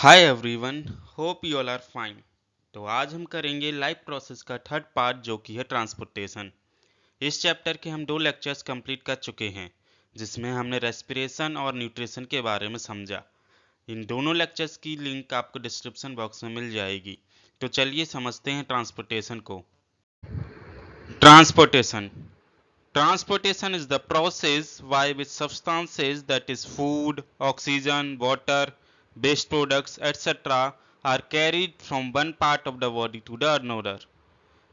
Hi everyone, hope you all are fine. तो आज हम करेंगे लाइफ प्रोसेस का थर्ड पार्ट जो कि है ट्रांसपोर्टेशन। इस चैप्टर के हम 2 लेक्चर्स कंप्लीट कर चुके हैं जिसमें हमने रेस्पिरेशन और न्यूट्रिशन के बारे में समझा। इन दोनों लेक्चर्स की लिंक आपको डिस्क्रिप्शन बॉक्स में मिल जाएगी। तो चलिए समझते हैं ट्रांसपोर्टेशन को। Transportation Transportation is the process by which substances, that is food, oxygen, water, waste products, etc. are carried from one part of the body to the another.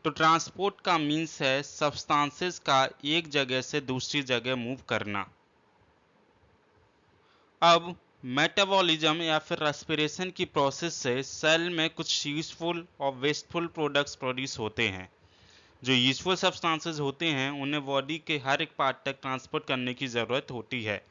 तो transport का means है सब्सटेंसेस का एक जगह से दूसरी जगह मूव करना। अब मेटाबॉलिज्म या फिर रेस्पिरेशन की प्रोसेस से सेल में कुछ यूजफुल और वेस्टफुल प्रोडक्ट्स प्रोड्यूस होते हैं। जो यूजफुल सब्सटेंसेस होते हैं उन्हें बॉडी के हर एक पार्ट तक ट्रांसपोर्ट करने की ज़रूरत होती है,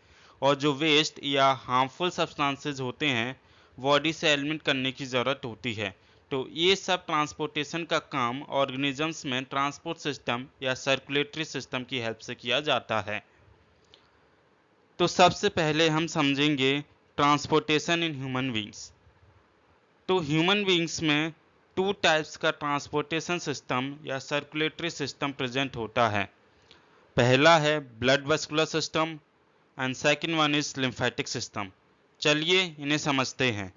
और जो वेस्ट या हार्मफुल सब्सटेंसेस होते हैं बॉडी से एलिमिनेट करने की ज़रूरत होती है। तो ये सब ट्रांसपोर्टेशन का काम ऑर्गेनिजम्स में ट्रांसपोर्ट सिस्टम या सर्कुलेटरी सिस्टम की हेल्प से किया जाता है। तो सबसे पहले हम समझेंगे ट्रांसपोर्टेशन इन ह्यूमन बींग्स। तो ह्यूमन बींग्स में 2 टाइप्स का ट्रांसपोर्टेशन सिस्टम या सर्कुलेटरी सिस्टम प्रेजेंट होता है। पहला है blood vascular system and second one is lymphatic system. चलिए इन्हें समझते हैं।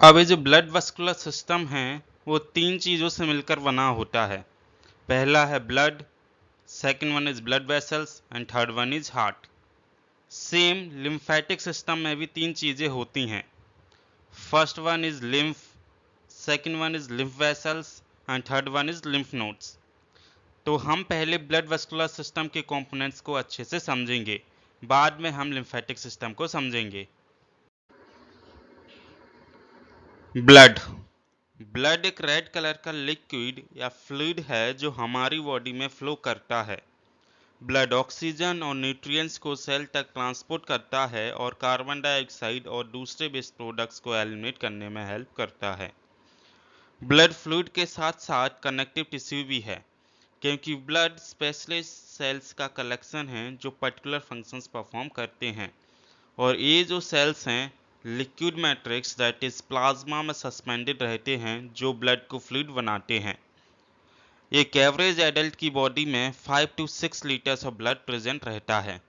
अब ये जो ब्लड वेस्कुलर सिस्टम है वो 3 चीज़ों से मिलकर बना होता है। पहला है blood, second one is blood vessels and third one is heart. Same lymphatic system में भी 3 चीज़ें होती हैं। First one is lymph, second one is lymph vessels and third one is lymph nodes। तो हम पहले ब्लड वेस्कुलर सिस्टम के components को अच्छे से समझेंगे, बाद में हम लिम्फेटिक सिस्टम को समझेंगे। ब्लड ब्लड एक रेड कलर का लिक्विड या फ्लूइड है जो हमारी बॉडी में फ्लो करता है। ब्लड ऑक्सीजन और न्यूट्रिएंट्स को सेल तक ट्रांसपोर्ट करता है और कार्बन डाइऑक्साइड और दूसरे वेस्ट प्रोडक्ट्स को एलिमिनेट करने में हेल्प करता है। ब्लड फ्लूइड के साथ साथ कनेक्टिव टिश्यू भी है, क्योंकि ब्लड स्पेशलिस्ट सेल्स का कलेक्शन है जो पर्टिकुलर फंक्शंस परफॉर्म करते हैं, और ये जो सेल्स हैं liquid matrix that is plasma में सस्पेंडेड रहते हैं जो ब्लड को फ्लूइड बनाते हैं। एक एवरेज एडल्ट की बॉडी में 5 to 6 litres of blood present रहता है।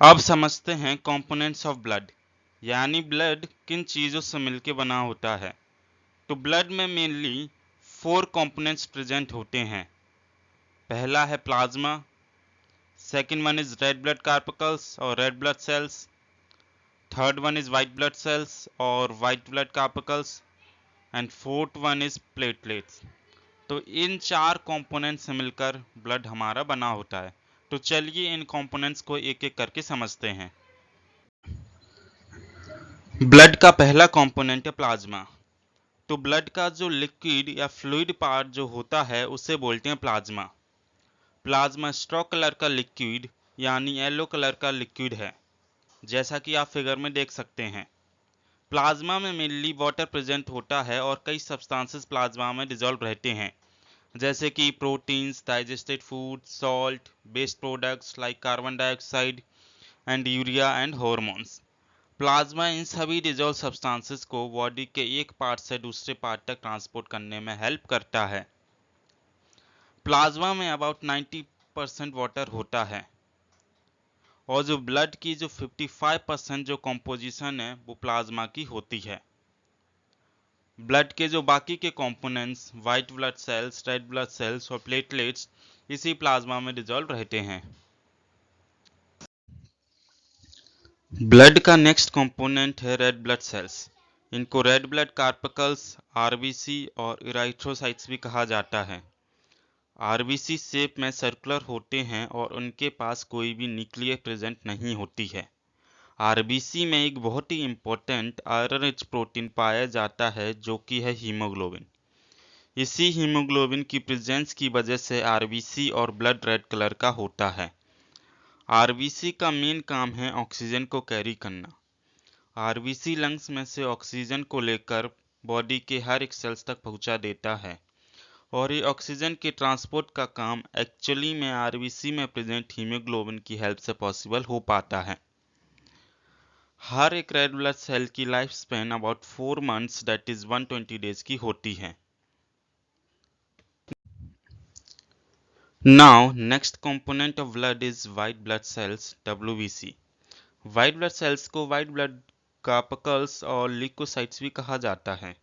अब समझते हैं कंपोनेंट्स ऑफ ब्लड, यानी ब्लड किन चीज़ों से मिलकर बना होता है। तो ब्लड में मेनली 4 कंपोनेंट्स प्रेजेंट होते हैं। पहला है plasma, second one is red blood corpuscles और red blood cells, third one is white blood cells और white blood corpuscles, and fourth one is platelets. तो इन 4 कंपोनेंट्स से मिलकर ब्लड हमारा बना होता है। तो चलिए इन कंपोनेंट्स को एक एक करके समझते हैं। ब्लड का पहला कंपोनेंट है प्लाज्मा। तो ब्लड का जो लिक्विड या फ्लूइड पार्ट जो होता है उसे बोलते हैं प्लाज्मा। प्लाज्मा स्ट्रॉ कलर का लिक्विड यानी येलो कलर का लिक्विड है, जैसा कि आप फिगर में देख सकते हैं। प्लाज्मा में मेनली वाटर प्रेजेंट होता है और कई सब्सटेंसेस प्लाज्मा में डिसॉल्व रहते हैं, जैसे कि proteins, digested food, salt, waste products like carbon dioxide and urea and hormones. Plasma इन सभी डिसॉल्व सब्सटेंसेस को बॉडी के एक पार्ट से दूसरे पार्ट तक ट्रांसपोर्ट करने में हेल्प करता है। प्लाज्मा में अबाउट 90% वाटर होता है, और जो ब्लड की जो 55% जो कंपोजिशन है वो प्लाज्मा की होती है। ब्लड के जो बाकी के components white blood sales, red blood cells और प्लेटलेट्स इसी प्लाज्मा में डिसॉल्व रहते हैं। ब्लड का नेक्स्ट कंपोनेंट है रेड ब्लड सेल्स। इनको रेड ब्लड कार्पिकल्स, आरबीसी और इराइथ्रोसाइट्स भी कहा जाता है। आरबीसी शेप में सर्कुलर होते हैं और उनके पास कोई भी न्यूक्लियस प्रेजेंट नहीं होती है। आरबीसी में एक बहुत ही इम्पोर्टेंट आयरन रिच प्रोटीन पाया जाता है जो कि है हीमोग्लोबिन। इसी हीमोग्लोबिन की प्रेजेंस की वजह से आरबीसी और ब्लड रेड कलर का होता है। आरबीसी का मेन काम है ऑक्सीजन को कैरी करना। आरबीसी लंग्स में से ऑक्सीजन को लेकर बॉडी के हर एक सेल्स तक पहुंचा देता है, और ये ऑक्सीजन के ट्रांसपोर्ट का काम एक्चुअली में आरबीसी में प्रेजेंट हीमोग्लोबिन की हेल्प से पॉसिबल हो पाता है। हर एक रेड ब्लड सेल की life span about 4 months that is 120 days की होती है। Now next component of blood is white blood sales WBC। White blood sales को वाइट ब्लड कार्पकल्स और ल्यूकोसाइट्स भी कहा जाता है।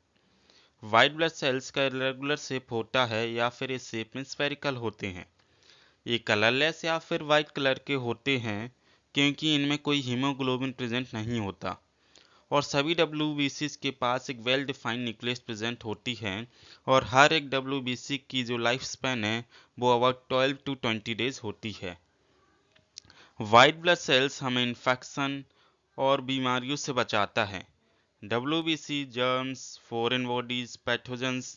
वाइट ब्लड सेल्स का इरेगुलर शेप होता है या फिर इस शेप में स्फेरिकल होते हैं। ये कलरलेस या फिर वाइट कलर के होते हैं क्योंकि इनमें कोई हीमोग्लोबिन प्रेजेंट नहीं होता और सभी WBCs के पास एक वेल डिफाइंड न्यूक्लियस प्रेजेंट होती है और हर एक WBC की जो लाइफ स्पैन है वो अबाउट 12 to 20 डेज होती है। वाइट ब्लड सेल्स हमें इन्फेक्शन और बीमारियों से बचाता है। WBC germs, foreign bodies, pathogens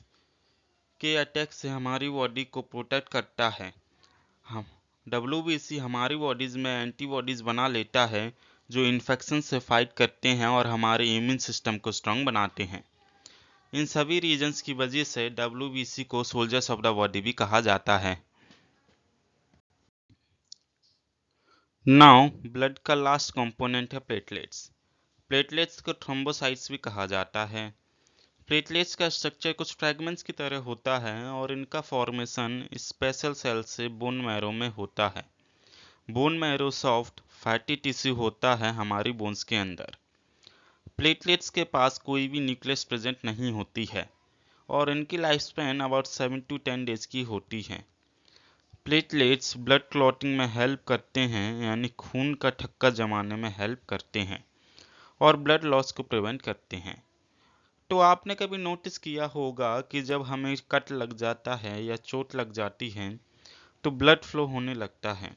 के अटैक से हमारी बॉडी को प्रोटेक्ट करता है। हम WBC हमारी बॉडीज में एंटीबॉडीज बना लेता है जो इन्फेक्शन से फाइट करते हैं और हमारे इम्यून सिस्टम को स्ट्रांग बनाते हैं। इन सभी रीजंस की वजह से WBC को सोल्जर्स ऑफ द बॉडी भी कहा जाता है। नाउ ब्लड का लास्ट कंपोनेंट है प्लेटलेट्स। प्लेटलेट्स को थ्रोम्बोसाइट्स भी कहा जाता है। प्लेटलेट्स का स्ट्रक्चर कुछ फ्रैगमेंट्स की तरह होता है और इनका फॉर्मेशन स्पेशल सेल से बोन मैरो में होता है। Bone marrow soft fatty tissue होता है हमारी बोन्स के अंदर। प्लेटलेट्स के पास कोई भी न्यूक्लियस प्रेजेंट नहीं होती है और इनकी life span about 7 to 10 days की होती है। प्लेटलेट्स ब्लड क्लॉटिंग में हेल्प करते हैं यानी खून का थक्का जमाने में हेल्प करते हैं और ब्लड लॉस को प्रिवेंट करते हैं। तो आपने कभी नोटिस किया होगा कि जब हमें कट लग जाता है या चोट लग जाती है तो ब्लड फ्लो होने लगता है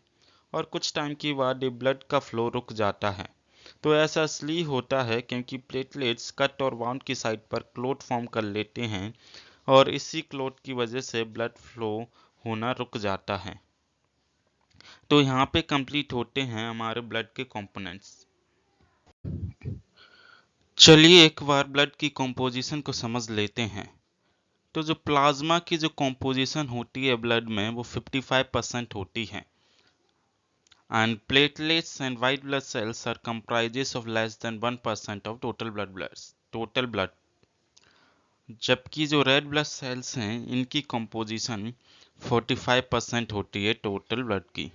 और कुछ टाइम के बाद ये ब्लड का फ्लो रुक जाता है। तो ऐसा इसलिए होता है क्योंकि प्लेटलेट्स कट और बाउंड की साइड पर क्लॉट फॉर्म कर लेते हैं और इसी क्लॉट की वजह से ब्लड फ्लो होना रुक जाता है। तो यहाँ पे कंप्लीट होते हैं हमारे ब्लड के कंपोनेंट्स। चलिए एक बार ब्लड की कंपोजिशन को समझ लेते हैं। तो जो प्लाज्मा की जो कंपोजिशन होती है ब्लड में वो 55% होती है and platelets and white blood cells are comprises of less than 1% of total blood। जबकि जो रेड ब्लड सेल्स हैं इनकी कंपोजिशन 45% होती है टोटल ब्लड की।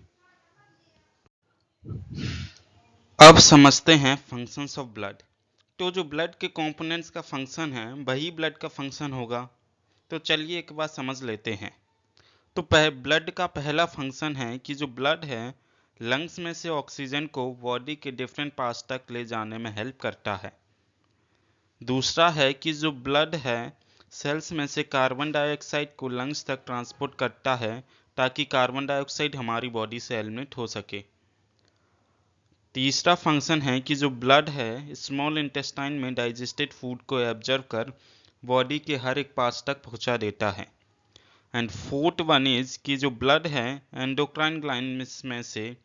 अब समझते हैं फंक्शंस ऑफ ब्लड। तो जो ब्लड के कंपोनेंट्स का फंक्शन है वही ब्लड का फंक्शन होगा। तो चलिए एक बात समझ लेते हैं। तो ब्लड का पहला फंक्शन है कि जो ब्लड है लंग्स में से ऑक्सीजन को बॉडी के डिफरेंट पार्ट्स तक ले जाने में हेल्प करता है। दूसरा है कि जो ब्लड है सेल्स में से कार्बन डाइऑक्साइड को लंग्स तक ट्रांसपोर्ट करता है ताकि कार्बन डाइऑक्साइड हमारी बॉडी से एलिमिनेट हो सके। तीसरा फंक्शन है कि जो ब्लड है स्मॉल इंटेस्टाइन में डाइजेस्टेड फूड को एब्जर्व कर बॉडी के हर एक पार्ट्स तक पहुंचा देता है। एंड फोर्थ वन इज कि जो ब्लड है एंडोक्राइन ग्लैंड्स में से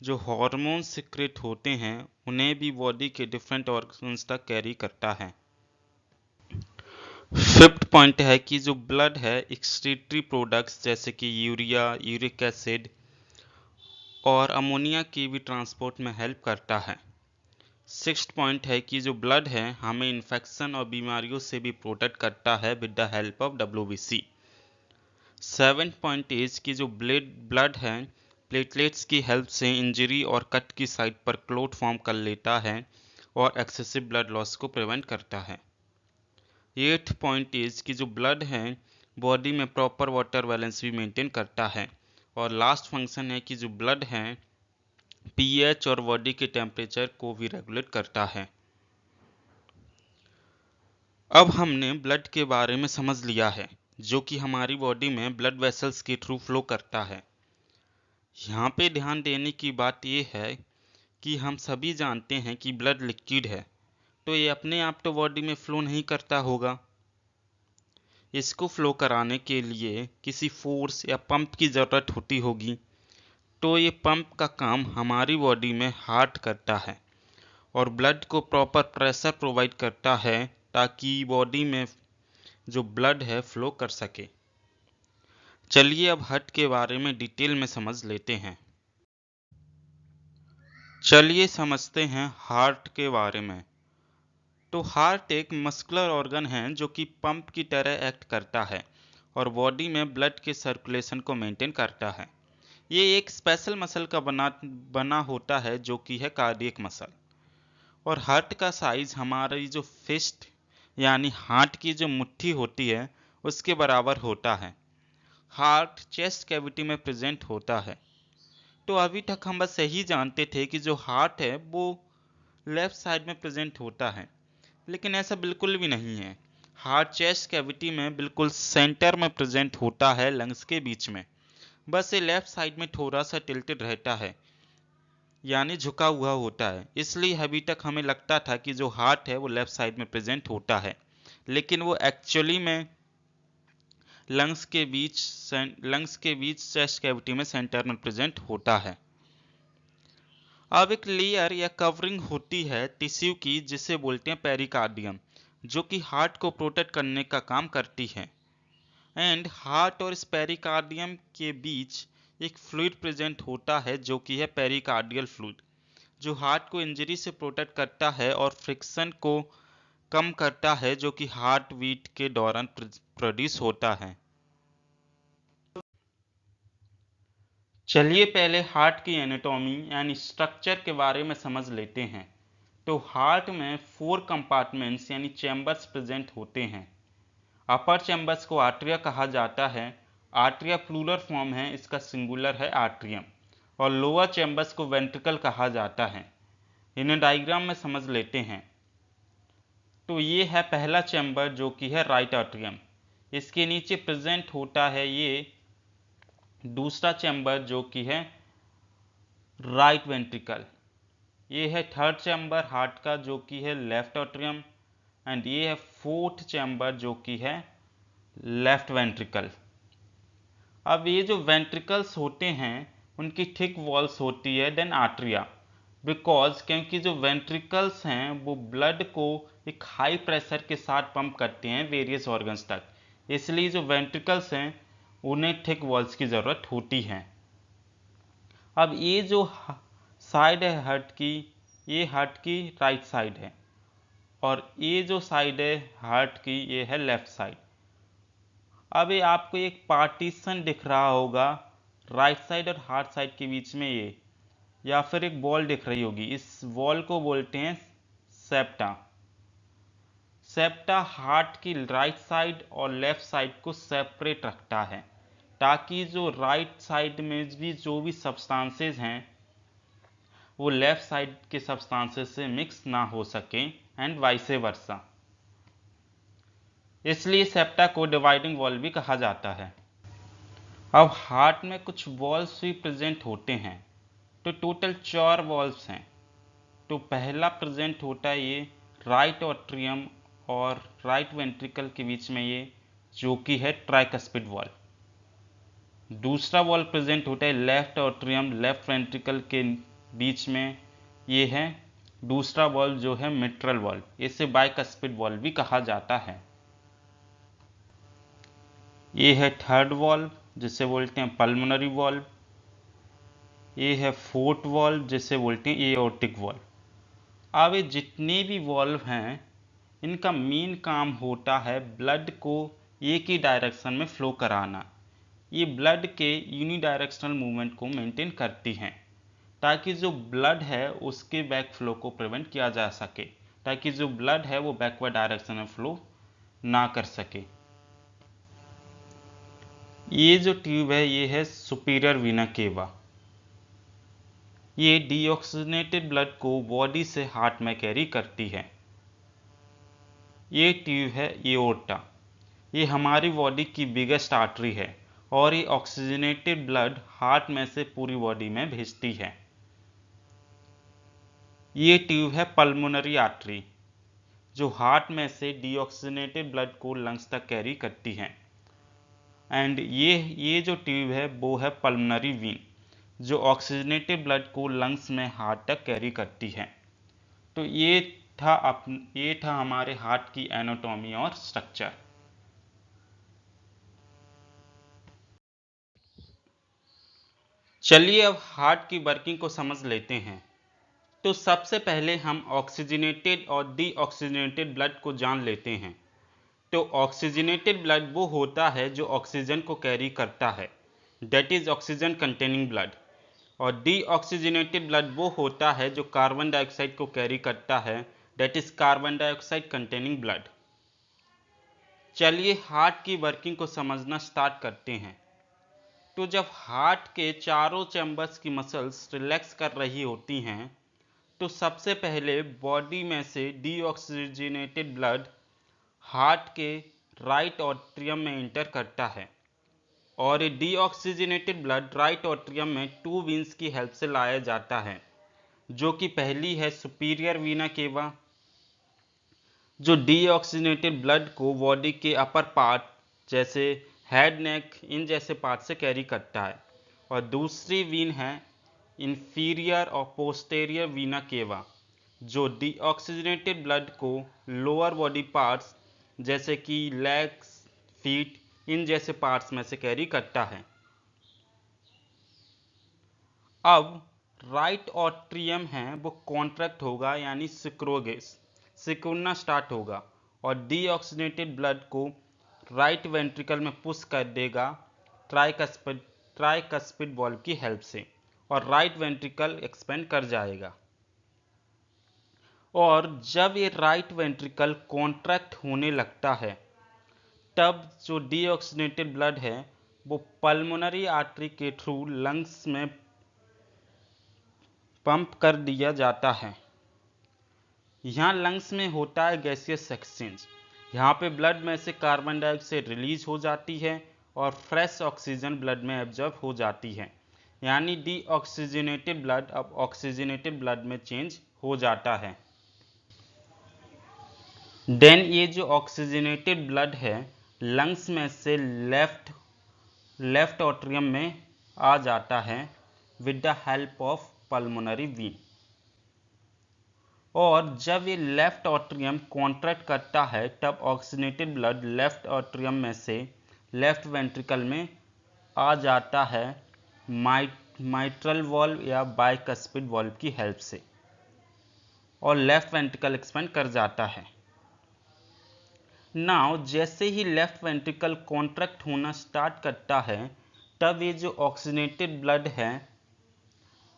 जो हार्मोन सिक्रेट होते हैं उन्हें भी बॉडी के डिफरेंट ऑर्गन्स तक कैरी करता है। फिफ्थ पॉइंट है कि जो ब्लड है एक्सक्रीटरी प्रोडक्ट्स जैसे कि यूरिया, यूरिक एसिड और अमोनिया की भी ट्रांसपोर्ट में हेल्प करता है। सिक्स्थ पॉइंट है कि जो ब्लड है हमें इन्फेक्शन और बीमारियों से भी प्रोटेक्ट करता है with the help of WBC। Seventh point is कि जो ब्लड है प्लेटलेट्स की हेल्प से इंजरी और कट की साइड पर क्लॉट फॉर्म कर लेता है और एक्सेसिव ब्लड लॉस को प्रिवेंट करता है। एट्थ पॉइंट इज कि जो ब्लड है बॉडी में प्रॉपर वाटर बैलेंस भी मेंटेन करता है। और लास्ट फंक्शन है कि जो ब्लड है pH और बॉडी के टेम्परेचर को भी रेगुलेट करता है। अब हमने ब्लड के बारे में समझ लिया है जो कि हमारी बॉडी में ब्लड वेसल्स के थ्रू फ्लो करता है। यहाँ पे ध्यान देने की बात यह है कि हम सभी जानते हैं कि ब्लड लिक्विड है तो ये अपने आप तो बॉडी में फ्लो नहीं करता होगा। इसको फ्लो कराने के लिए किसी फोर्स या पंप की ज़रूरत होती होगी। तो ये पंप का काम हमारी बॉडी में हार्ट करता है और ब्लड को प्रॉपर प्रेशर प्रोवाइड करता है ताकि बॉडी में जो ब्लड है फ्लो कर सके। चलिए अब हार्ट के बारे में डिटेल में समझ लेते हैं। चलिए समझते हैं हार्ट के बारे में। तो हार्ट एक मस्कुलर ऑर्गन है जो कि पंप की तरह एक्ट करता है और बॉडी में ब्लड के सर्कुलेशन को मेंटेन करता है। ये एक स्पेशल मसल का बना होता है जो कि है कार्डियक मसल। और हार्ट का साइज हमारी जो फिस्ट यानी हाथ की जो मुट्ठी होती है उसके बराबर होता है। हार्ट चेस्ट कैविटी में प्रेजेंट होता है। तो अभी तक हम बस यही जानते थे कि जो हार्ट है वो लेफ्ट साइड में प्रेजेंट होता है, लेकिन ऐसा बिल्कुल भी नहीं है। हार्ट चेस्ट कैविटी में बिल्कुल सेंटर में प्रेजेंट होता है, लंग्स के बीच में। बस ये लेफ्ट साइड में थोड़ा सा टिल्टेड रहता है, यानी झुका हुआ होता है। इसलिए अभी तक हमें लगता था कि जो हार्ट है वो लेफ्ट साइड में प्रेजेंट होता है, लेकिन वो एक्चुअली में लंग्स के बीच चेस्ट कैविटी में सेंटर में प्रेजेंट होता है। अब एक लेयर या कवरिंग होती है टिश्यू की जिसे बोलते हैं पेरिकार्डियम, जो कि हार्ट को प्रोटेक्ट करने का काम करती है। एंड हार्ट और इस पेरिकार्डियम के बीच एक फ्लूइड प्रेजेंट होता है जो कि है पेरिकार्डियल फ्लूइड, जो हार्ट को इंजरी से प्रोटेक्ट करता है और फ्रिक्शन को कम करता है जो कि हार्ट बीट के दौरान प्रोड्यूस होता है। चलिए पहले हार्ट की एनाटॉमी यानी स्ट्रक्चर के बारे में समझ लेते हैं। तो हार्ट में 4 कंपार्टमेंट्स यानी चैम्बर्स प्रेजेंट होते हैं। अपर चैम्बर्स को आर्टरिया कहा जाता है। आर्टरिया प्लूरल फॉर्म है, इसका सिंगुलर है आर्ट्रियम। और लोअर चैम्बर्स को वेंट्रिकल कहा जाता है। इन्हें डायग्राम में समझ लेते हैं। तो ये है पहला चैम्बर जो कि है राइट आर्ट्रियम। इसके नीचे प्रेजेंट होता है ये दूसरा चैम्बर जो कि है राइट वेंट्रिकल। ये है थर्ड चैम्बर हार्ट का जो कि है लेफ्ट एट्रियम। एंड ये है फोर्थ चैम्बर जो कि है लेफ्ट वेंट्रिकल। अब ये जो वेंट्रिकल्स होते हैं उनकी थिक वॉल्स होती है देन आर्टरिया, बिकॉज क्योंकि जो वेंट्रिकल्स हैं वो ब्लड को एक हाई प्रेशर के साथ पंप करते हैं वेरियस ऑर्गन्स तक, इसलिए जो वेंट्रिकल्स हैं उन्हें थिक वॉल्स की ज़रूरत होती है। अब ये जो साइड है हार्ट की, ये हार्ट की राइट साइड है और ये जो साइड है हार्ट की ये है लेफ्ट साइड। अब ये आपको एक पार्टीशन दिख रहा होगा राइट साइड और हार्ट साइड के बीच में, ये या फिर एक वॉल दिख रही होगी, इस वॉल को बोलते हैं सेप्टा। सेप्टा हार्ट की राइट साइड और लेफ्ट साइड को सेपरेट रखता है ताकि जो राइट साइड में भी जो भी सब्सटेंसेस हैं वो लेफ्ट साइड के सब्सटेंसेस से मिक्स ना हो सके एंड वाइस वर्सा। इसलिए सेप्टा को डिवाइडिंग वॉल भी कहा जाता है। अब हार्ट में कुछ वॉल्स भी प्रेजेंट होते हैं। तो टोटल 4 वॉल्स हैं। तो पहला प्रेजेंट होता है ये राइट एट्रियम और राइट वेंट्रिकल के बीच में, ये जो कि है ट्राइकस्पिड वॉल। दूसरा वॉल प्रेजेंट होता है लेफ्ट एट्रियम लेफ्ट वेंट्रिकल के बीच में, ये है दूसरा वॉल जो है मिट्रल वॉल, इसे बाइकस्पिड वॉल भी कहा जाता है। ये है थर्ड वॉल्व जिसे बोलते हैं पल्मोनरी वॉल्व। ये है फोर्थ वॉल्व जिसे बोलते हैं एओर्टिक वॉल्व। अब ये जितने भी वॉल्व हैं इनका मेन काम होता है ब्लड को एक ही डायरेक्शन में फ्लो कराना। ये ब्लड के यूनिडायरेक्शनल मूवमेंट को मेंटेन करती हैं ताकि जो ब्लड है उसके बैक फ्लो को प्रिवेंट किया जा सके, ताकि जो ब्लड है वो बैकवर्ड डायरेक्शन में फ्लो ना कर सके। ये जो ट्यूब है ये है सुपीरियर वीना केवा। ये डीऑक्सीजनेटेड ब्लड को बॉडी से हार्ट में कैरी करती है। ये ट्यूब है एओर्टा। ये हमारी बॉडी की बिगेस्ट आर्टरी है और ये ऑक्सीजनेटेड ब्लड हार्ट में से पूरी बॉडी में भेजती है। ये ट्यूब है पल्मोनरी आर्टरी जो हार्ट में से डीऑक्सीजनेटेड ब्लड को लंग्स तक कैरी करती है। एंड ये जो ट्यूब है वो है पल्मोनरी वीन जो ऑक्सीजनेटेड ब्लड को लंग्स में हार्ट तक कैरी करती है। तो ये था हमारे हार्ट की एनाटॉमी और स्ट्रक्चर। चलिए अब हार्ट की वर्किंग को समझ लेते हैं। तो सबसे पहले हम ऑक्सीजनेटेड और डीऑक्सीजनेटेड ब्लड को जान लेते हैं। तो ऑक्सीजनेटेड ब्लड वो होता है जो ऑक्सीजन को कैरी करता है, that is oxygen containing blood. और डीऑक्सीजनेटेड ब्लड वो होता है जो कार्बन डाइऑक्साइड को कैरी करता है, that is carbon dioxide containing blood. चलिए हार्ट की वर्किंग को समझना स्टार्ट करते हैं। तो जब हार्ट के चारों चैम्बर्स की मसल्स रिलैक्स कर रही होती हैं, तो सबसे पहले बॉडी में से डीऑक्सीजनेटेड ब्लड हार्ट के राइट ऑट्रियम में इंटर करता है, और डीऑक्सीजनेटेड ब्लड राइट ऑट्रियम में टू वेन्स की हेल्प से लाया जाता है, जो कि पहली है सुपीरियर वीना केवा, जो डीऑक्सीजनेटेड ब्लड को बॉडी के अपर पार्ट जैसे हेड, नेक, इन जैसे पार्ट से कैरी करता है। और दूसरी वीन है इंफीरियर और पोस्टेरियर वीना केवा, जो डीऑक्सीजनेटेड ब्लड को लोअर बॉडी पार्ट्स जैसे कि लेग्स, फीट, इन जैसे पार्ट्स में से कैरी करता है। अब राइट ऑट्रियम है वो कॉन्ट्रैक्ट होगा, यानी सिकुड़ना स्टार्ट होगा, और डीऑक्सीजनेटेड ब्लड को राइट वेंट्रिकल में पुश कर देगा ट्राइकस्पिड वाल्व की हेल्प से, और राइट वेंट्रिकल एक्सपेंड कर जाएगा। और जब ये राइट वेंट्रिकल कॉन्ट्रैक्ट होने लगता है, तब जो डीऑक्सीजनेटेड ब्लड है वो पल्मोनरी आर्टरी के थ्रू लंग्स में पंप कर दिया जाता है। यहाँ लंग्स में होता है गैसियस एक्सचेंज। यहाँ पे ब्लड में से कार्बन डाइऑक्साइड रिलीज हो जाती है और फ्रेश ऑक्सीजन ब्लड में एब्जॉर्ब हो जाती है, यानी डीऑक्सीजनेटेड ब्लड अब ऑक्सीजनेटेड ब्लड में चेंज हो जाता है। देन ये जो ऑक्सीजनेटेड ब्लड है लंग्स में से लेफ्ट ऑट्रियम में आ जाता है with the help of pulmonary Wien. और जब ये लेफ्ट ऑट्रियम कॉन्ट्रैक्ट करता है, तब ऑक्सीजनेटेड ब्लड लेफ्ट ऑट्रियम में से लेफ्ट वेंट्रिकल में आ जाता है माइट्रल वॉल्व या बाइकस्पिड वॉल्व की हेल्प से, और लेफ्ट वेंट्रिकल एक्सपेंड कर जाता है। नाउ जैसे ही लेफ्ट वेंट्रिकल कॉन्ट्रैक्ट होना स्टार्ट करता है, तब ये जो ऑक्सीजनेटेड ब्लड है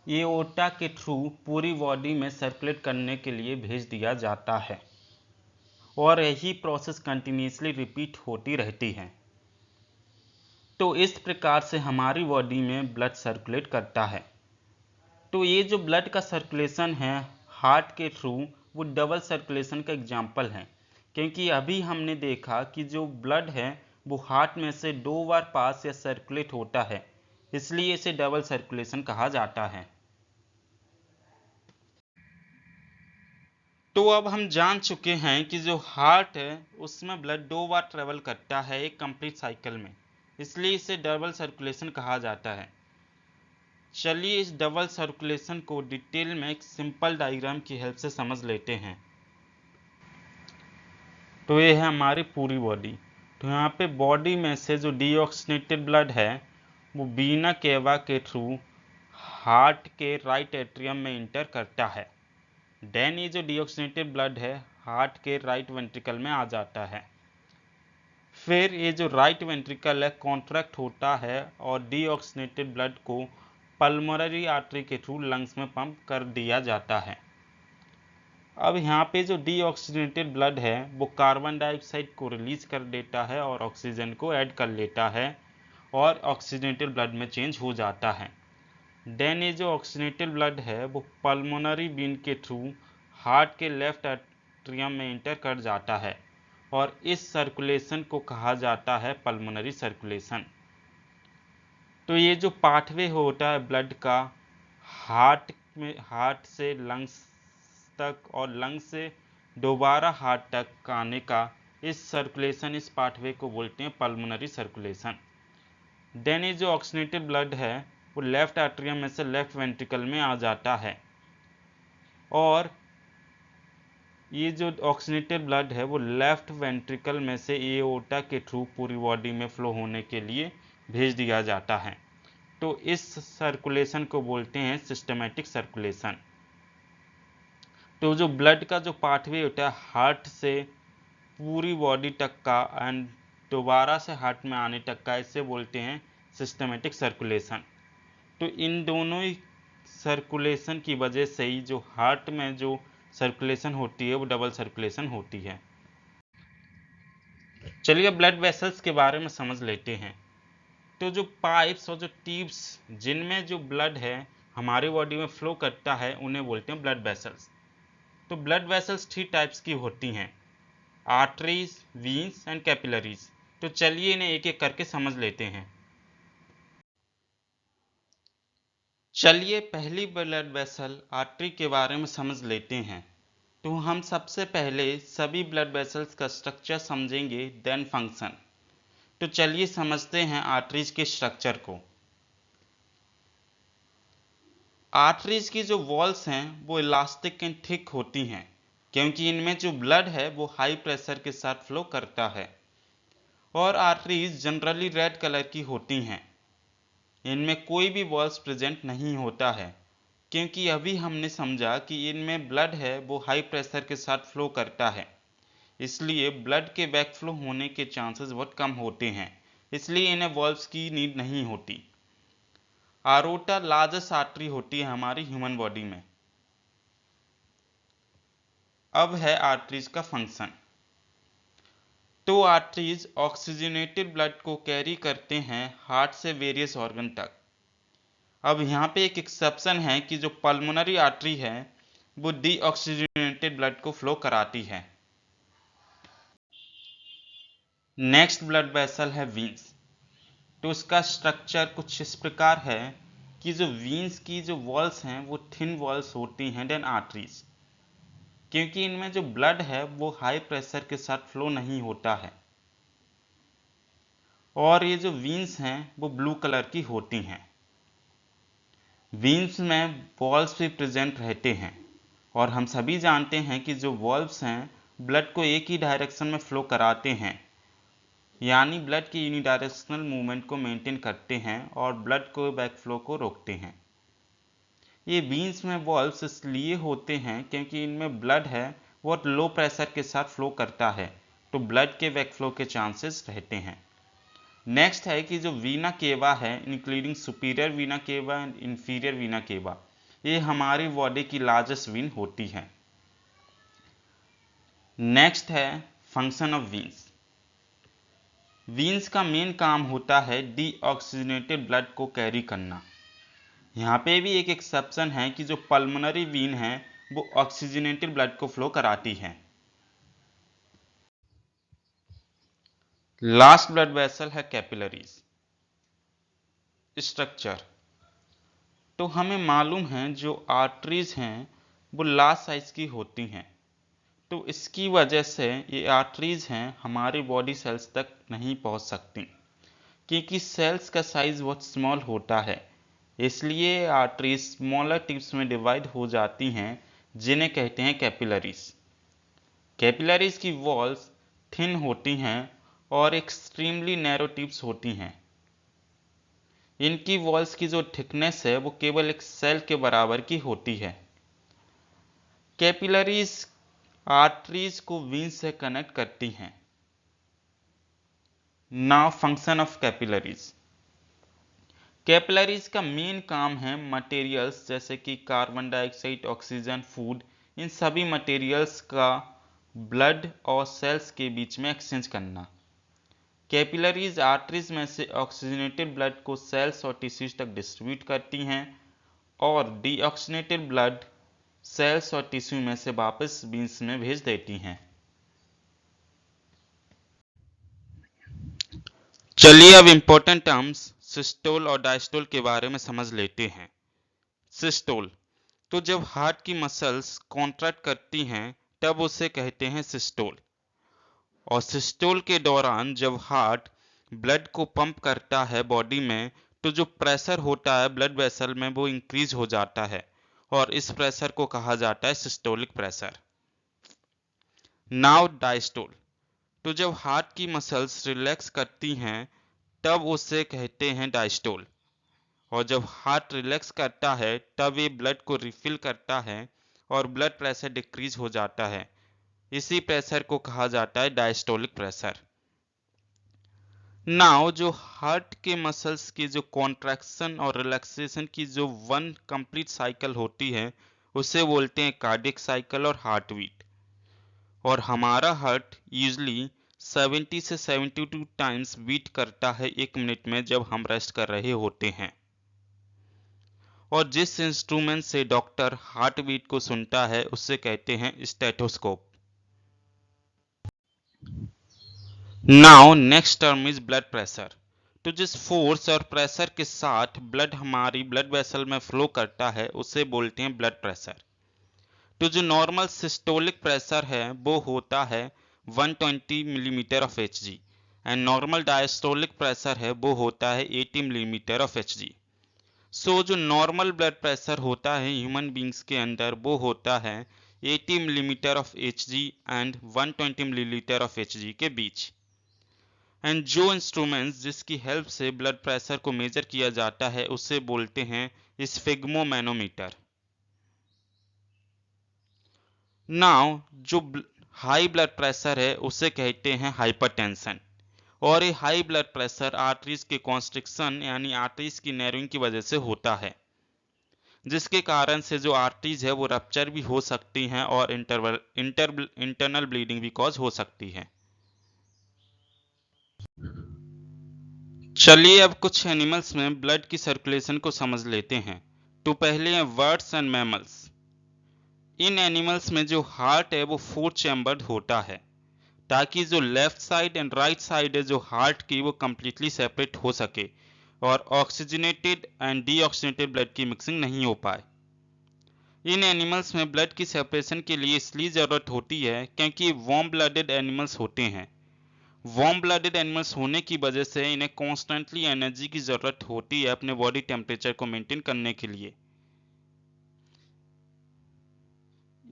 ये एओर्टा के थ्रू पूरी बॉडी में सर्कुलेट करने के लिए भेज दिया जाता है, और यही प्रोसेस कंटिन्यूसली रिपीट होती रहती है। तो इस प्रकार से हमारी बॉडी में ब्लड सर्कुलेट करता है। तो ये जो ब्लड का सर्कुलेशन है हार्ट के थ्रू, वो डबल सर्कुलेशन का एग्जाम्पल है, क्योंकि अभी हमने देखा कि जो ब्लड है वो हार्ट में से 2 बार पास या सर्कुलेट होता है, इसलिए इसे डबल सर्कुलेशन कहा जाता है। तो अब हम जान चुके हैं कि जो हार्ट है उसमें ब्लड 2 बार ट्रेवल करता है एक कंप्लीट साइकिल में, इसलिए इसे डबल सर्कुलेशन कहा जाता है। चलिए इस डबल सर्कुलेशन को डिटेल में एक सिंपल डायग्राम की हेल्प से समझ लेते हैं। तो ये है हमारी पूरी बॉडी। तो यहाँ पे बॉडी में से जो डीऑक्सीजनेटेड ब्लड है वो वीना केवा के थ्रू हार्ट के राइट एट्रियम में इंटर करता है। देन ये जो डीऑक्सीजनेटेड ब्लड है हार्ट के राइट वेंट्रिकल में आ जाता है। फिर ये जो राइट वेंट्रिकल है कॉन्ट्रैक्ट होता है और डीऑक्सीजनेटेड ब्लड को पल्मोनरी आर्टरी के थ्रू लंग्स में पंप कर दिया जाता है। अब यहाँ पे जो डीऑक्सीजनेटेड ब्लड है वो कार्बन डाइऑक्साइड को रिलीज कर देता है और ऑक्सीजन को ऐड कर लेता है, और ऑक्सीजनेटेड ब्लड में चेंज हो जाता है। देन ये जो ऑक्सीजनेटेड ब्लड है वो पल्मोनरी वेन के थ्रू हार्ट के लेफ्ट एट्रियम में इंटर कर जाता है, और इस सर्कुलेशन को कहा जाता है पल्मोनरी सर्कुलेशन। तो ये जो पाथवे होता है ब्लड का हार्ट से लंग्स तक और लंग्स से दोबारा हार्ट तक आने का, इस सर्कुलेशन, इस पाथवे को बोलते हैं पल्मोनरी सर्कुलेशन। देन ये जो ऑक्सीजनेटेड ब्लड है वो लेफ्ट एट्रियम में से लेफ्ट वेंट्रिकल में आ जाता है, और ये जो ऑक्सीजनेटेड ब्लड है वो लेफ्ट वेंट्रिकल में से एओर्टा के थ्रू पूरी बॉडी में फ्लो होने के लिए भेज दिया जाता है। तो इस सर्कुलेशन को बोलते हैं सिस्टमैटिक सर्कुलेशन। तो जो ब्लड का जो पाथवे होता है हार्ट से पूरी बॉडी तक का एंड दोबारा से हार्ट में आने तक का, इसे बोलते हैं सिस्टमेटिक सर्कुलेशन। तो इन दोनों ही सर्कुलेशन की वजह से ही जो हार्ट में जो सर्कुलेशन होती है वो डबल सर्कुलेशन होती है। चलिए ब्लड वेसल्स के बारे में समझ लेते हैं। तो जो पाइप्स और जो ट्यूब्स जिनमें जो ब्लड है हमारी बॉडी में फ्लो करता है उन्हें बोलते हैं ब्लड वेसल्स। तो ब्लड वेसल्स 3 टाइप्स की होती हैं, आर्टरीज, वीन्स एंड कैपिलरीज। तो चलिए इन्हें एक एक करके समझ लेते हैं। चलिए पहली ब्लड वेसल आर्टरी के बारे में समझ लेते हैं। तो हम सबसे पहले सभी ब्लड वेसल्स का स्ट्रक्चर समझेंगे, देन फंक्शन। तो चलिए समझते हैं आर्टरीज के स्ट्रक्चर को। आर्टरीज की जो वॉल्स हैं वो इलास्टिक एंड थिक होती हैं, क्योंकि इनमें जो ब्लड है वो हाई प्रेशर के साथ फ्लो करता है। और आर्टरीज जनरली रेड कलर की होती हैं। इनमें कोई भी वॉल्स प्रेजेंट नहीं होता है, क्योंकि अभी हमने समझा कि इनमें ब्लड है वो हाई प्रेशर के साथ फ्लो करता है, इसलिए ब्लड के बैकफ्लो होने के चांसेस बहुत कम होते हैं, इसलिए इन्हें वॉल्व्स की नीड नहीं होती। आरोटा लार्जेस्ट आर्टरी होती है हमारी ह्यूमन बॉडी में। अब है आर्टरीज का फंक्शन। तो आर्टरीज ऑक्सीजनेटेड ब्लड को कैरी करते हैं हार्ट से वेरियस ऑर्गन तक। अब यहाँ पे एक एक्सेप्शन है कि जो पल्मोनरी आर्टरी है वो डीऑक्सीजनेटेड ब्लड को फ्लो कराती है। नेक्स्ट ब्लड वेसल है वीन्स। तो उसका स्ट्रक्चर कुछ इस प्रकार है कि जो वीन्स की जो वॉल्स हैं वो थिन वॉल्स होती हैं देन आर्टरीज, क्योंकि इनमें जो ब्लड है वो हाई प्रेशर के साथ फ्लो नहीं होता है। और ये जो वीन्स हैं वो ब्लू कलर की होती हैं। वीन्स में वॉल्व्स भी प्रेजेंट रहते हैं, और हम सभी जानते हैं कि जो वॉल्व्स हैं ब्लड को एक ही डायरेक्शन में फ्लो कराते हैं, यानी ब्लड की यूनिडायरेक्शनल मूवमेंट को मेंटेन करते हैं और ब्लड को बैकफ्लो को रोकते हैं। ये वीन्स में वॉल्व्स इसलिए होते हैं क्योंकि इनमें ब्लड है बहुत लो प्रेशर के साथ फ्लो करता है, तो ब्लड के बैकफ्लो के चांसेस रहते हैं। नेक्स्ट है कि जो वीना केवा है इंक्लूडिंग सुपीरियर वीना केवा एंड इंफीरियर वीना केवा, ये हमारी बॉडी की लार्जेस्ट वीन होती है। नेक्स्ट है फंक्शन ऑफ वीन्स। वीन्स का मेन काम होता है डीऑक्सीजनेटेड ब्लड को कैरी करना। यहाँ पे भी एक एक्सेप्शन है कि जो पल्मोनरी वीन है वो ऑक्सीजनेटेड ब्लड को फ्लो कराती है। लास्ट ब्लड वेसल है कैपिलरीज। स्ट्रक्चर तो हमें मालूम है जो आर्टरीज हैं वो लार्ज साइज की होती हैं, तो इसकी वजह से ये आर्टरीज हैं हमारे बॉडी सेल्स तक नहीं पहुंच सकती, क्योंकि सेल्स का साइज बहुत स्मॉल होता है, इसलिए आर्टरीज स्मॉलर टिप्स में डिवाइड हो जाती हैं जिन्हें कहते हैं कैपिलरीज। कैपिलरीज की वॉल्स थिन होती हैं और एक्सट्रीमली नैरो टिप्स होती हैं। इनकी वॉल्स की जो थिकनेस है वो केवल एक सेल के बराबर की होती है। कैपिलरीज आर्टरीज को वीन्स से कनेक्ट करती हैं। Now function of capillaries. Capillaries का मेन काम है मटेरियल्स जैसे कि कार्बन डाइऑक्साइड, ऑक्सीजन, फूड, इन सभी मटेरियल्स का ब्लड और सेल्स के बीच में एक्सचेंज करना। कैपिलरीज आर्टरीज में से ऑक्सीजनेटेड ब्लड को सेल्स और टिश्यूज तक डिस्ट्रीब्यूट करती हैं, और डीऑक्सीजनेटेड ब्लड सेल्स और टिश्यू में से वापस वीन्स में भेज देती हैं। चलिए अब इंपॉर्टेंट टर्म्स सिस्टोल और डायस्टोल के बारे में समझ लेते हैं। सिस्टोल तो जब हार्ट की मसल्स कॉन्ट्रैक्ट करती हैं तब उसे कहते हैं सिस्टोल, और सिस्टोल के दौरान जब हार्ट ब्लड को पंप करता है बॉडी में तो जो प्रेशर होता है ब्लड वेसल में वो इंक्रीज हो जाता है, और इस प्रेशर को कहा जाता है सिस्टोलिक प्रेशर। नाउ डायस्टोल तो जब हार्ट की मसल्स रिलैक्स करती हैं तब उसे कहते हैं डायस्टोल, और जब हार्ट रिलैक्स करता है तब ये ब्लड को रिफिल करता है और ब्लड प्रेशर डिक्रीज हो जाता है। इसी प्रेशर को कहा जाता है डायस्टोलिक प्रेशर। नाउ जो हार्ट के मसल्स की जो कॉन्ट्रैक्शन और रिलैक्सेशन की जो वन कंप्लीट साइकिल होती है उसे बोलते हैं कार्डियक साइकिल और हार्ट बीट। और हमारा हार्ट यूजली 70 से 72 टाइम्स बीट करता है 1 मिनट में जब हम रेस्ट कर रहे होते हैं। और जिस इंस्ट्रूमेंट से डॉक्टर हार्ट बीट को सुनता है उसे कहते हैं stethoscope. Now next term is blood pressure. तो जिस फोर्स और प्रेशर के साथ ब्लड हमारी ब्लड वेसल में फ्लो करता है उसे बोलते हैं ब्लड प्रेशर। तो जो नॉर्मल सिस्टोलिक प्रेशर है वो होता है 120 millimetre of Hg and normal diastolic pressure है वो होता है 80 मिलीमीटर ऑफ Hg। सो जो नॉर्मल ब्लड प्रेशर होता है ह्यूमन बींग्स के अंदर वो होता है 80 millimetre of Hg and 120 millilitre of Hg के बीच। एंड जो इंस्ट्रूमेंट्स जिसकी हेल्प से ब्लड प्रेशर को मेजर किया जाता है उसे बोलते हैं स्फिग्मोमैनोमीटर। नाउ जो हाई ब्लड प्रेशर है उसे कहते हैं हाइपरटेंशन। और ये हाई ब्लड प्रेशर आर्टरीज के कॉन्स्ट्रिक्शन यानी आर्टरीज की नैरोइंग की वजह से होता है, जिसके कारण से जो आर्टरीज है वो रप्चर भी हो सकती हैं और इंटरनल ब्लीडिंग भी कॉज हो सकती है। चलिए अब कुछ एनिमल्स में ब्लड की सर्कुलेशन को समझ लेते हैं। तो पहले हैं birds and mammals. In animals में जो हार्ट है वो 4 चैम्बर्ड होता है ताकि जो left side and right side है जो हार्ट की वो कंप्लीटली सेपरेट हो सके और ऑक्सीजनेटेड एंड डीऑक्सीजनेटेड ब्लड की मिक्सिंग नहीं हो पाए। इन एनिमल्स में ब्लड की सेपरेशन के लिए इसलिए ज़रूरत होती है क्योंकि वार्म ब्लडेड एनिमल्स होते हैं। वार्म ब्लडेड एनिमल्स होने की वजह से इन्हें कॉन्स्टेंटली एनर्जी की ज़रूरत होती है अपने बॉडी टेम्परेचर को मेंटेन करने के लिए।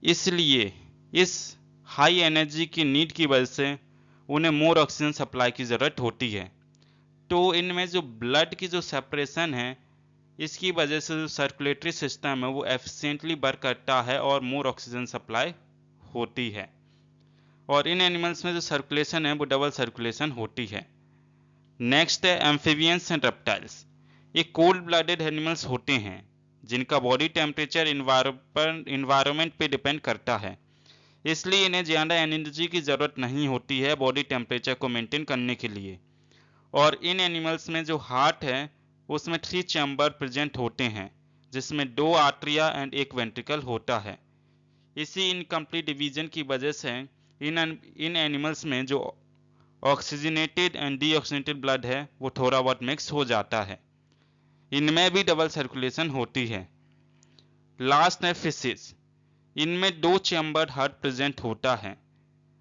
इसलिए इस हाई एनर्जी की नीड की वजह से उन्हें मोर ऑक्सीजन सप्लाई की ज़रूरत होती है। तो इनमें जो ब्लड की जो सेपरेशन है इसकी वजह से जो सर्कुलेटरी सिस्टम है वो एफिशिएंटली वर्क करता है और मोर ऑक्सीजन सप्लाई होती है। और इन एनिमल्स में जो सर्कुलेशन है वो डबल सर्कुलेशन होती है। नेक्स्ट है एम्फीबियंस एंड रेप्टाइल्स। ये कोल्ड ब्लडेड एनिमल्स होते हैं जिनका बॉडी टेम्परेचर इन्वायरमेंट पे डिपेंड करता है, इसलिए इन्हें ज़्यादा एनर्जी की ज़रूरत नहीं होती है बॉडी टेम्परेचर को मेंटेन करने के लिए। और इन एनिमल्स में जो हार्ट है उसमें 3 चैम्बर प्रेजेंट होते हैं जिसमें 2 आर्टरिया एंड 1 वेंट्रिकल होता है। इसी इनकम्प्लीट डिवीजन की वजह से इन एनिमल्स में जो ऑक्सीजनेटेड एंड डीऑक्सीजनेटेड ब्लड है वो थोड़ा बहुत मिक्स हो जाता है। इनमें भी डबल सर्कुलेशन होती है। लास्ट है फिशेस। इनमें 2 चैम्बर हार्ट प्रेजेंट होता है।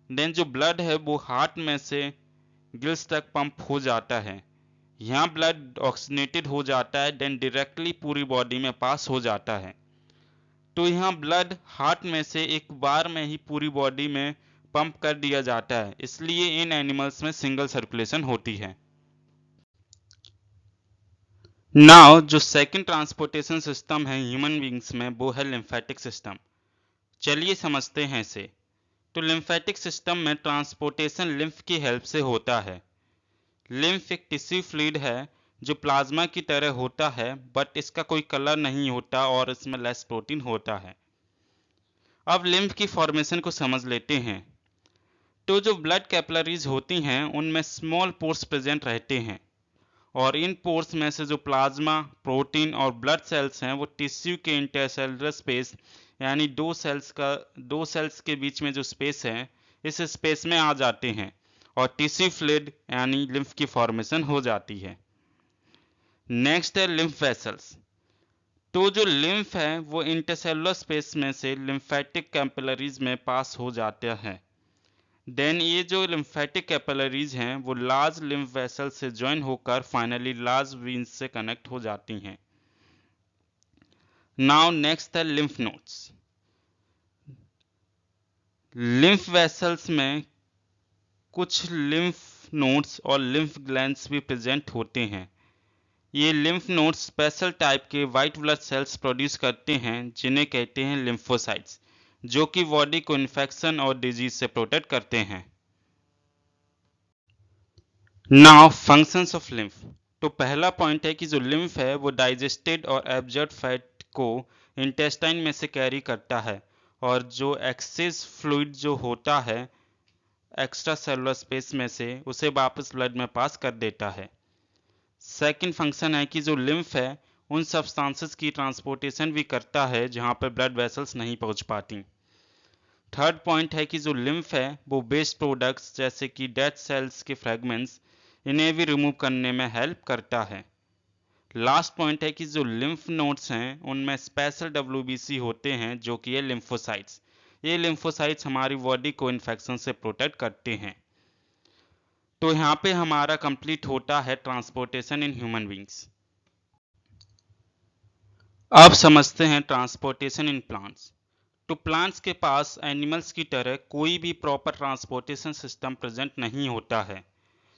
देन जो ब्लड है वो हार्ट में से गिल्स तक पंप हो जाता है। यहाँ ब्लड ऑक्सीजनेटेड हो जाता है देन डायरेक्टली पूरी बॉडी में पास हो जाता है। तो यहाँ ब्लड हार्ट में से एक बार में ही पूरी बॉडी में पंप कर दिया जाता है, इसलिए इन एनिमल्स में सिंगल सर्कुलेशन होती है। नाउ जो सेकंड ट्रांसपोर्टेशन सिस्टम है ह्यूमन बींग्स में वो है लिम्फेटिक सिस्टम। चलिए समझते हैं इसे। तो लिम्फेटिक सिस्टम में ट्रांसपोर्टेशन लिम्फ की हेल्प से होता है। लिम्फ एक टिश्यू फ्लूइड है जो प्लाज्मा की तरह होता है बट इसका कोई कलर नहीं होता और इसमें लेस प्रोटीन होता है। अब लिम्फ की फॉर्मेशन को समझ लेते हैं। तो जो ब्लड कैपिलरीज होती हैं उनमें स्मॉल पोर्स प्रेजेंट रहते हैं और इन पोर्स में से जो प्लाज्मा, प्रोटीन और ब्लड सेल्स हैं वो टिश्यू के इंटरसेलुलर स्पेस यानी दो सेल्स के बीच में जो स्पेस है इस स्पेस में आ जाते हैं और टिश्यू फ्लूइड यानी लिम्फ की फॉर्मेशन हो जाती है। नेक्स्ट है लिम्फ वेसल्स। तो जो लिम्फ है वो इंटरसेलुलर स्पेस में से लिम्फेटिक कैपिलरीज में पास हो जाता है। देन ये जो लिम्फेटिक कैपिलरीज हैं वो लार्ज लिम्फ वेसल से ज्वाइन होकर फाइनली लार्ज वीन्स से कनेक्ट हो जाती हैं। नाउ नेक्स्ट है लिम्फ नोड्स। लिम्फ वेसल्स में कुछ लिम्फ नोड्स और लिम्फ ग्लैंड्स भी प्रेजेंट होते हैं। ये लिम्फ नोड्स स्पेशल टाइप के वाइट ब्लड सेल्स प्रोड्यूस करते हैं जिन्हें कहते हैं लिम्फोसाइट्स, जो कि बॉडी को इन्फेक्शन और डिजीज से प्रोटेक्ट करते हैं। Now functions of lymph. तो पहला पॉइंट है कि जो लिम्फ है वो डाइजेस्टेड और एब्जॉर्ब फैट को इंटेस्टाइन में से कैरी करता है और जो एक्सेस फ्लूइड जो होता है एक्स्ट्रा सेलुलर स्पेस में से उसे वापस ब्लड में पास कर देता है। सेकंड फंक्शन है कि जो लिम्फ है उन सब्सटेंसेस की ट्रांसपोर्टेशन भी करता है जहां पर ब्लड वेसल्स नहीं पहुंच पाती। थर्ड पॉइंट है कि जो लिम्फ है वो वेस्ट प्रोडक्ट्स जैसे कि डेड सेल्स के फ्रेगमेंट्स इन्हें भी रिमूव करने में हेल्प करता है। लास्ट पॉइंट है कि जो लिम्फ नोड्स हैं उनमें स्पेशल डब्ल्यूबीसी होते हैं जो कि ये लिम्फोसाइट्स। ये लिम्फोसाइट्स हमारी बॉडी को इन्फेक्शन से प्रोटेक्ट करते हैं। तो यहाँ पे हमारा कंप्लीट होता है ट्रांसपोर्टेशन इन ह्यूमन बींग्स। अब समझते हैं ट्रांसपोर्टेशन इन प्लांट्स। तो प्लांट्स के पास एनिमल्स की तरह कोई भी प्रॉपर ट्रांसपोर्टेशन सिस्टम प्रेजेंट नहीं होता है।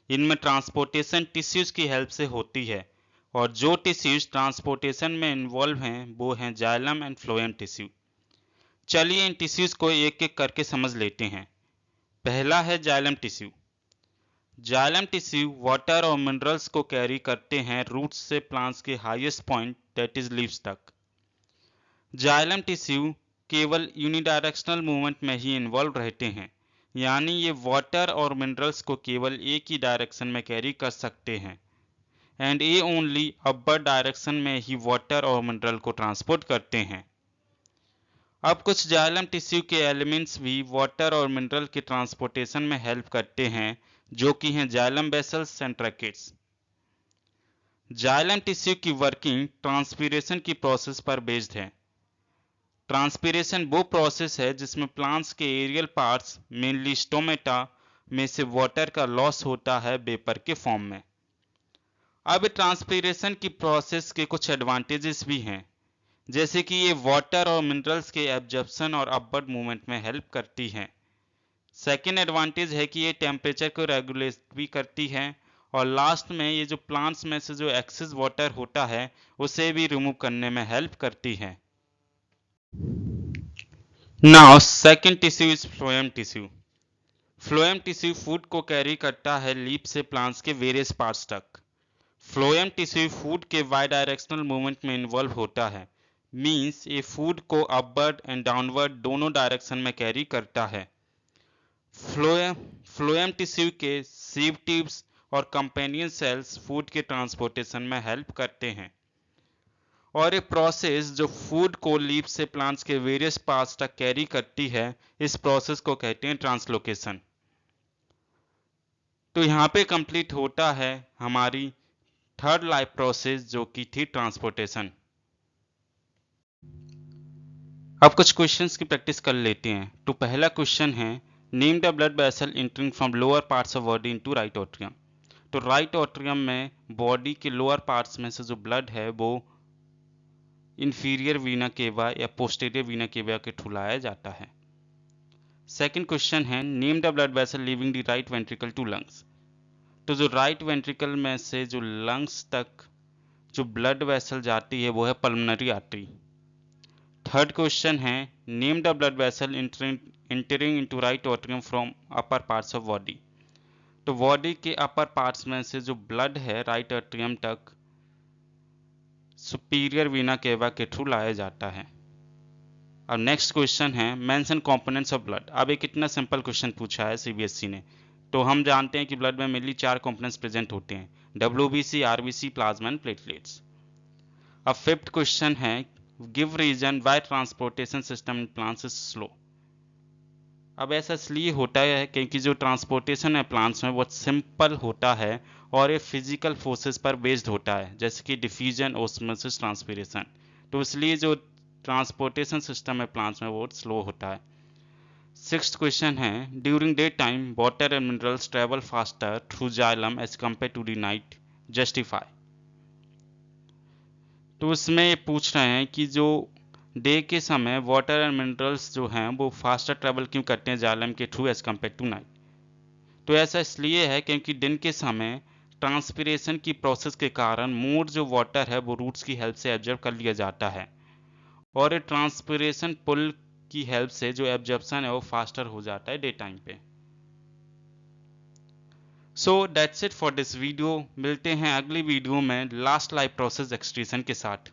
इनमें ट्रांसपोर्टेशन टिश्यूज की हेल्प से होती है और जो टिश्यूज ट्रांसपोर्टेशन में इन्वॉल्व हैं वो हैं जाइलम एंड फ्लोएम टिश्यू। चलिए इन टिश्यूज को एक एक करके समझ लेते हैं। पहला है xylem tissue. Xylem tissue water और मिनरल्स को कैरी करते हैं रूट्स से प्लांट्स के highest point that is leaves तक। जाइलम टिश्यू केवल यूनिडायरेक्शनल मूवमेंट में ही इन्वॉल्व रहते हैं, यानी ये वाटर और मिनरल्स को केवल एक ही डायरेक्शन में कैरी कर सकते हैं एंड ये ओनली अपवर्ड डायरेक्शन में ही वाटर और मिनरल को ट्रांसपोर्ट करते हैं। अब कुछ जाइलम टिश्यू के एलिमेंट्स भी वाटर और मिनरल के ट्रांसपोर्टेशन में हेल्प करते हैं जो कि हैं xylem vessels and tracheids. Xylem tissue की वर्किंग ट्रांसपीरेशन की प्रोसेस पर बेस्ड है। ट्रांसपीरेशन वो प्रोसेस है जिसमें प्लांट्स के एरियल पार्ट्स मेनली स्टोमेटा में से वाटर का लॉस होता है वेपर के फॉर्म में। अब ट्रांसपीरेशन की प्रोसेस के कुछ एडवांटेजेस भी हैं, जैसे कि ये वाटर और मिनरल्स के एब्जॉर्प्शन और अपवर्ड मूवमेंट में हेल्प करती है। सेकेंड एडवांटेज है कि ये टेम्परेचर को रेगुलेट भी करती है और लास्ट में ये जो प्लांट्स में से जो एक्सेस वाटर होता है उसे भी रिमूव करने में हेल्प करती है। Now second tissue is phloem tissue. Phloem tissue food को कैरी करता है लीफ से प्लांट्स के वेरियस पार्ट्स तक। फ्लोएम टिश्यू फूड के बाई डायरेक्शनल मूवमेंट में इन्वॉल्व होता है, मीन्स ये फूड को अपवर्ड एंड डाउनवर्ड दोनों डायरेक्शन में कैरी करता है। फ्लोएम टिश्यू के सीव ट्यूब्स और कंपेनियन सेल्स फूड के ट्रांसपोर्टेशन में हेल्प करते हैं और ये प्रोसेस जो फूड को लीफ से प्लांट्स के वेरियस पार्ट्स तक कैरी करती है इस प्रोसेस को कहते हैं ट्रांसलोकेशन। तो यहाँ पे कंप्लीट होता है हमारी थर्ड लाइफ प्रोसेस जो कि थी ट्रांसपोर्टेशन। अब कुछ क्वेश्चंस की प्रैक्टिस कर लेते हैं। तो पहला क्वेश्चन है name the blood vessel entering from lower parts of body into right atrium. तो राइट एट्रियम में बॉडी के लोअर पार्ट्स में से जो ब्लड है वो इंफीरियर वीना केवा या पोस्टीरियर वीना केवा के थ्रू लाया जाता है। सेकंड क्वेश्चन है name the blood vessel leaving the right ventricle to lungs. तो जो राइट वेंट्रिकल में से जो लंग्स तक जो ब्लड वेसल जाती है वो है पल्मोनरी आर्टरी। थर्ड क्वेश्चन है name the blood vessel entering into right atrium from upper parts of body. तो बॉडी के अपर पार्ट्स में से जो ब्लड है राइट एट्रियम तक सुपीरियर वीना केवा के थ्रू लाया जाता है। अब नेक्स्ट क्वेश्चन है मेंशन कंपोनेंट्स ऑफ ब्लड। अब एक कितना सिंपल क्वेश्चन पूछा है सीबीएसई ने। तो हम जानते हैं कि ब्लड में मेनली 4 कंपोनेंट्स प्रेजेंट होते हैं, WBC, RBC, plasma and platelets. अब फिफ्थ क्वेश्चन है give reason why transportation system in plants is slow. अब ऐसा इसलिए होता है क्योंकि जो ट्रांसपोर्टेशन है प्लांट्स में बहुत सिंपल होता है और ये फिजिकल फोर्सेस पर बेस्ड होता है, जैसे कि डिफ्यूजन, ऑस्मोसिस, ट्रांसपीरेशन। तो इसलिए जो ट्रांसपोर्टेशन सिस्टम है प्लांट्स में बहुत स्लो होता है। सिक्स्थ क्वेश्चन है during day time water and minerals travel faster through xylem as compare to the night, justify. तो इसमें ये पूछ रहे हैं कि जो डे के समय वाटर एंड मिनरल्स जो हैं वो फास्टर ट्रेवल क्यों करते हैं जाइलम के through as compare to night. तो ऐसा इसलिए है क्योंकि दिन के समय ट्रांसपिरेशन की प्रोसेस के कारण मोर जो वाटर है वो रूट्स की हेल्प से एब्जॉर्ब कर लिया जाता है और ट्रांसपिरेशन पुल की हेल्प से जो एब्जॉर्प्शन है वो फास्टर हो जाता है डे टाइम पे। So that's it for this video. मिलते हैं अगली वीडियो में लास्ट लाइफ प्रोसेस एक्सट्रीशन के साथ।